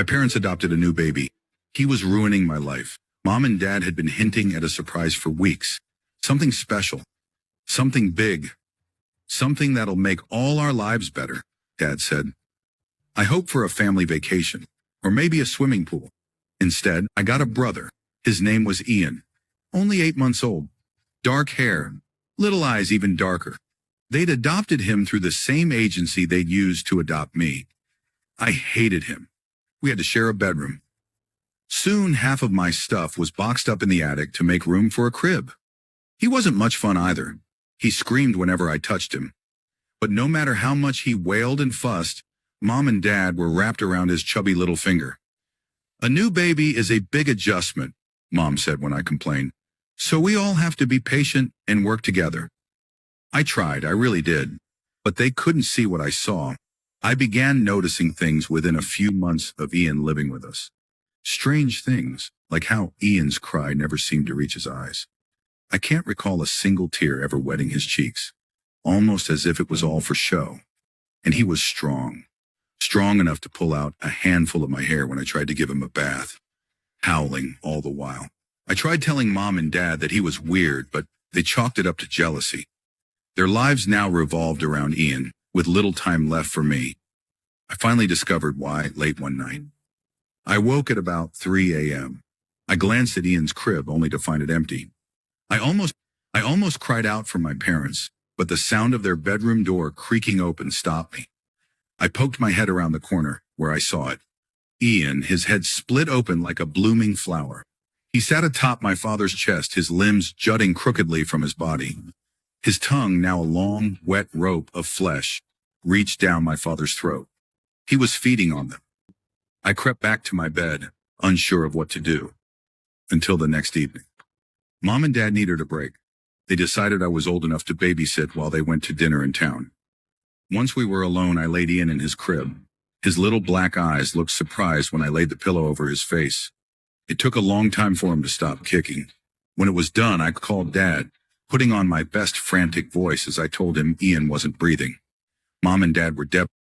My parents adopted a new baby. He was ruining my life. Mom and Dad had been hinting at a surprise for weeks. Something special. Something big. Something that'll make all our lives better, Dad said. I hoped for a family vacation, or maybe a swimming pool. Instead, I got a brother. His name was Iyan. Only 8 months old. Dark hair. Little eyes even darker. They'd adopted him through the same agency they'd used to adopt me. I hated him. We had to share a bedroom. Soon, half of my stuff was boxed up in the attic to make room for a crib. He wasn't much fun either. He screamed whenever I touched him. But no matter how much he wailed and fussed, Mom and Dad were wrapped around his chubby little finger. A new baby is a big adjustment, Mom said when I complained. So we all have to be patient and work together. I tried, I really did. But they couldn't see what I saw. I began noticing things within a few months of Iyan living with us. Strange things, like how Iyan's cry never seemed to reach his eyes. I can't recall a single tear ever wetting his cheeks, almost as if it was all for show. And he was strong enough to pull out a handful of my hair when I tried to give him a bath, howling all the while. I tried telling Mom and Dad that he was weird, but they chalked it up to jealousy. Their lives now revolved around Iyan, with little time left for me. I finally discovered why late one night. I woke at about 3 a.m. I glanced at Iyan's crib only to find it empty. I almost cried out for my parents, but the sound of their bedroom door creaking open stopped me. I poked my head around the corner, where I saw it. Iyan, his head split open like a blooming flower. He sat atop my father's chest, his limbs jutting crookedly from his body. His tongue, now a long, wet rope of flesh, reached down my father's throat. He was feeding on them. I crept back to my bed, unsure of what to do, until the next evening. Mom and Dad needed a break. They decided I was old enough to babysit while they went to dinner in town. Once we were alone, I laid Iyan in his crib. His little black eyes looked surprised when I laid the pillow over his face. It took a long time for him to stop kicking. When it was done, I called Dad, putting on my best frantic voice as I told him Iyan wasn't breathing. Mom and Dad were devastated.